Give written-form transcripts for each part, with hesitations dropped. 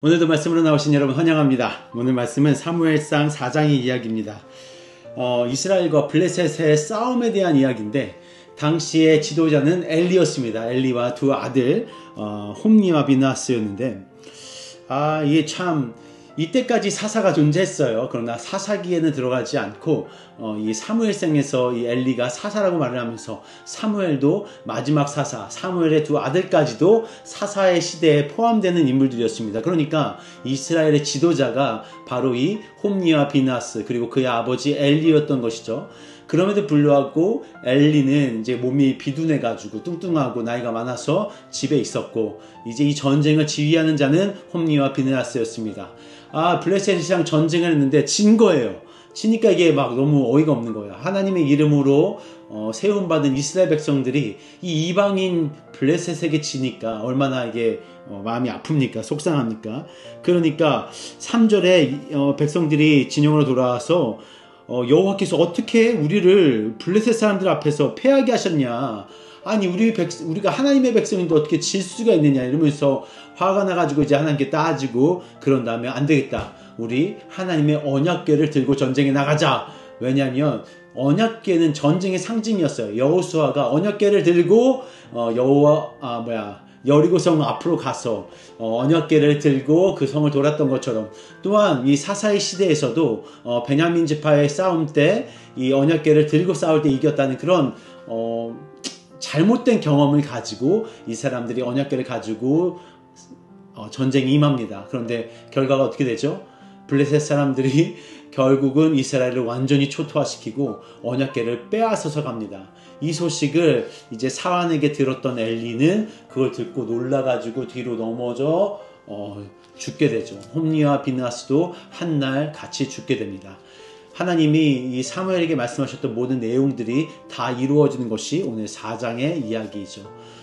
오늘도 말씀으로 나오신 여러분 환영합니다. 오늘 말씀은 사무엘상 4장의 이야기입니다. 이스라엘과 블레셋의 싸움에 대한 이야기인데 당시의 지도자는 엘리였습니다. 엘리와 두 아들 홈니와 비나스였는데 이게 참 이때까지 사사가 존재했어요. 그러나 사사기에는 들어가지 않고 이 사무엘상에서 이 엘리가 사사라고 말을 하면서 사무엘도 마지막 사사, 사무엘의 두 아들까지도 사사의 시대에 포함되는 인물들이었습니다. 그러니까 이스라엘의 지도자가 바로 이 홈니와 비나스 그리고 그의 아버지 엘리였던 것이죠. 그럼에도 불구하고 엘리는 이제 몸이 비둔해가지고 뚱뚱하고 나이가 많아서 집에 있었고 이제 이 전쟁을 지휘하는 자는 홈니와 비느하스였습니다. 블레셋이랑 전쟁을 했는데 진 거예요. 지니까 이게 막 너무 어이가 없는 거예요. 하나님의 이름으로 세움받은 이스라엘 백성들이 이 이방인 블레셋에게 지니까 얼마나 이게 마음이 아픕니까? 속상합니까? 그러니까 3절에 백성들이 진영으로 돌아와서 여호와께서 어떻게 우리를 블레셋 사람들 앞에서 패하게 하셨냐? 아니 우리가 하나님의 백성인데 어떻게 질 수가 있느냐 이러면서 화가 나가지고 이제 하나님께 따지고 그런 다음에 안 되겠다. 우리 하나님의 언약궤를 들고 전쟁에 나가자. 왜냐하면 언약궤는 전쟁의 상징이었어요. 여호수아가 언약궤를 들고 여리고성 앞으로 가서 언약궤를 들고 그 성을 돌았던 것처럼 또한 이 사사의 시대에서도 베냐민 지파의 싸움 때 이 언약궤를 들고 싸울 때 이겼다는 그런 잘못된 경험을 가지고 이 사람들이 언약궤를 가지고 전쟁에 임합니다. 그런데 결과가 어떻게 되죠? 블레셋 사람들이 결국은 이스라엘을 완전히 초토화시키고 언약궤를 빼앗아서 갑니다. 이 소식을 이제 사환에게 들었던 엘리는 그걸 듣고 놀라가지고 뒤로 넘어져 죽게 되죠. 홈니와 비느하스도 한날 같이 죽게 됩니다. 하나님이 이 사무엘에게 말씀하셨던 모든 내용들이 다 이루어지는 것이 오늘 4장의 이야기이죠.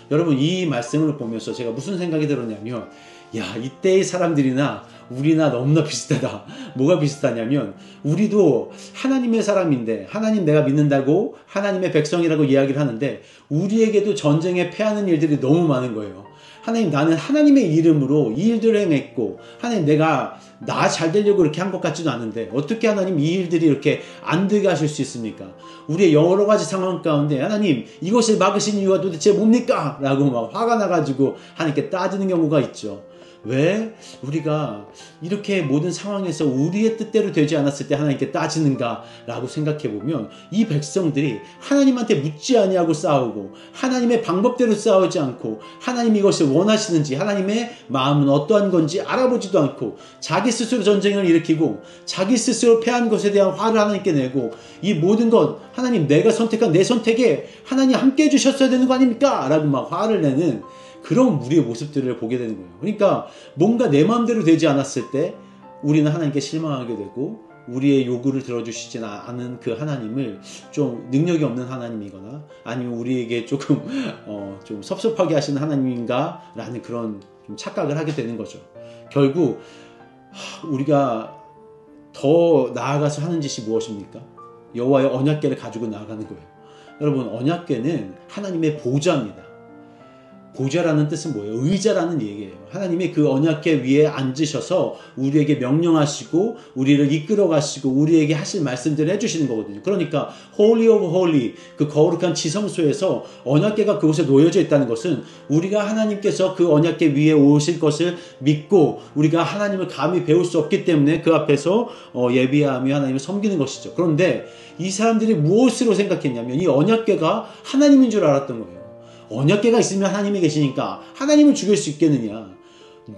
여러분 이 말씀을 보면서 제가 무슨 생각이 들었냐면 이때의 사람들이나 우리나 너무나 비슷하다. 뭐가 비슷하냐면 우리도 하나님의 사람인데 하나님 내가 믿는다고 하나님의 백성이라고 이야기를 하는데 우리에게도 전쟁에 패하는 일들이 너무 많은 거예요. 하나님 나는 하나님의 이름으로 이 일들을 행했고 하나님 내가 나 잘 되려고 이렇게 한 것 같지도 않은데 어떻게 하나님 이 일들이 이렇게 안 되게 하실 수 있습니까? 우리의 여러 가지 상황 가운데 하나님 이것을 막으신 이유가 도대체 뭡니까? 라고 막 화가 나가지고 하나님께 따지는 경우가 있죠. 왜 우리가 이렇게 모든 상황에서 우리의 뜻대로 되지 않았을 때 하나님께 따지는가 라고 생각해보면 이 백성들이 하나님한테 묻지 아니하고 싸우고 하나님의 방법대로 싸우지 않고 하나님이 이것을 원하시는지 하나님의 마음은 어떠한 건지 알아보지도 않고 자기 스스로 전쟁을 일으키고 자기 스스로 패한 것에 대한 화를 하나님께 내고 이 모든 것 하나님 내가 선택한 내 선택에 하나님 함께 해주셨어야 되는 거 아닙니까? 라고 막 화를 내는 그런 우리의 모습들을 보게 되는 거예요. 그러니까 뭔가 내 마음대로 되지 않았을 때 우리는 하나님께 실망하게 되고 우리의 요구를 들어주시지 않은 그 하나님을 좀 능력이 없는 하나님이거나 아니면 우리에게 조금 좀 섭섭하게 하시는 하나님인가 라는 그런 좀 착각을 하게 되는 거죠. 결국 우리가 더 나아가서 하는 짓이 무엇입니까? 여호와의 언약궤를 가지고 나아가는 거예요. 여러분 언약궤는 하나님의 보좌입니다. 보좌라는 뜻은 뭐예요? 의자라는 얘기예요. 하나님이 그 언약궤 위에 앉으셔서 우리에게 명령하시고 우리를 이끌어 가시고 우리에게 하실 말씀들을 해주시는 거거든요. 그러니까 Holy of Holy 그 거룩한 지성소에서 언약궤가 그곳에 놓여져 있다는 것은 우리가 하나님께서 그 언약궤 위에 오실 것을 믿고 우리가 하나님을 감히 배울 수 없기 때문에 그 앞에서 예비하며 하나님을 섬기는 것이죠. 그런데 이 사람들이 무엇으로 생각했냐면 이 언약궤가 하나님인 줄 알았던 거예요. 언약궤가 있으면 하나님이 계시니까 하나님을 죽일 수 있겠느냐?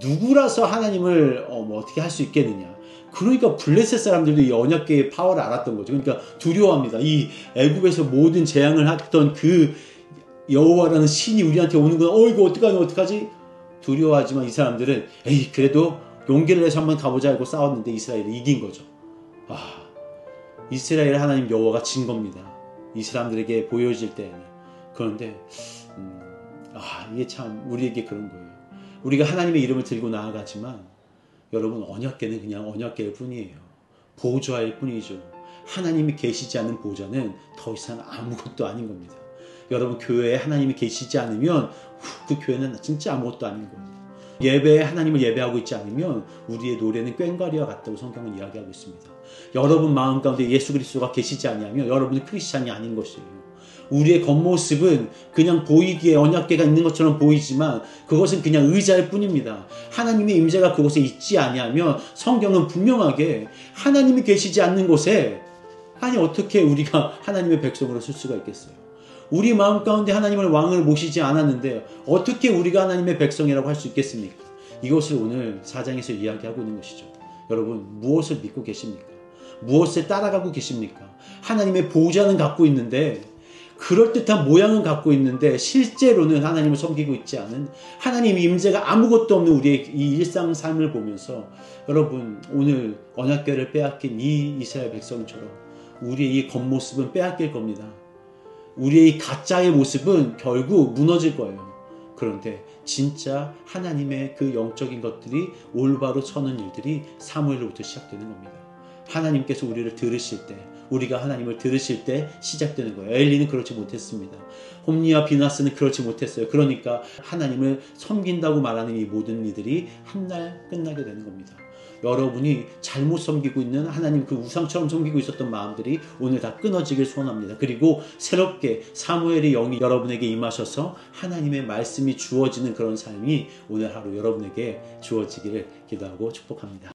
누구라서 하나님을 어떻게 할 수 있겠느냐? 그러니까 블레셋 사람들도 이 언약궤의 파워를 알았던 거죠. 그러니까 두려워합니다. 이 애굽에서 모든 재앙을 했던 그 여호와라는 신이 우리한테 오는구나. 이거 어떡하지? 두려워하지만 이 사람들은 그래도 용기를 내서 한번 가보자 하고 싸웠는데 이스라엘이 이긴 거죠. 이스라엘 하나님 여호와가 진 겁니다. 이 사람들에게 보여질 때에는. 그런데 이게 참 우리에게 그런 거예요. 우리가 하나님의 이름을 들고 나아가지만 여러분 언약궤는 그냥 언약궤일 뿐이에요. 보좌일 뿐이죠. 하나님이 계시지 않은 보좌는 더 이상 아무것도 아닌 겁니다. 여러분 교회에 하나님이 계시지 않으면 그 교회는 진짜 아무것도 아닌 거예요. 예배에 하나님을 예배하고 있지 않으면 우리의 노래는 꽹과리와 같다고 성경은 이야기하고 있습니다. 여러분 마음 가운데 예수 그리스도가 계시지 아니하면 여러분은 크리스찬이 아닌 것이에요. 우리의 겉모습은 그냥 보이기에 언약궤가 있는 것처럼 보이지만 그것은 그냥 의자일 뿐입니다. 하나님의 임재가 그곳에 있지 아니하면 성경은 분명하게 하나님이 계시지 않는 곳에 아니 어떻게 우리가 하나님의 백성으로 쓸 수가 있겠어요. 우리 마음 가운데 하나님을 왕을 모시지 않았는데 어떻게 우리가 하나님의 백성이라고 할 수 있겠습니까? 이것을 오늘 4장에서 이야기하고 있는 것이죠. 여러분 무엇을 믿고 계십니까? 무엇을 따라가고 계십니까? 하나님의 보좌는 갖고 있는데 그럴듯한 모양은 갖고 있는데 실제로는 하나님을 섬기고 있지 않은 하나님의 임재가 아무것도 없는 우리의 이 일상 삶을 보면서 여러분 오늘 언약궤를 빼앗긴 이 이스라엘 백성처럼 우리의 이 겉모습은 빼앗길 겁니다. 우리의 이 가짜의 모습은 결국 무너질 거예요. 그런데 진짜 하나님의 그 영적인 것들이 올바로 서는 일들이 사무엘로부터 시작되는 겁니다. 하나님께서 우리를 들으실 때 우리가 하나님을 들으실 때 시작되는 거예요. 엘리는 그렇지 못했습니다. 홈리와 비나스는 그렇지 못했어요. 그러니까 하나님을 섬긴다고 말하는 이 모든 이들이 한날 끝나게 되는 겁니다. 여러분이 잘못 섬기고 있는 하나님 그 우상처럼 섬기고 있었던 마음들이 오늘 다 끊어지길 소원합니다. 그리고 새롭게 사무엘의 영이 여러분에게 임하셔서 하나님의 말씀이 주어지는 그런 삶이 오늘 하루 여러분에게 주어지기를 기도하고 축복합니다.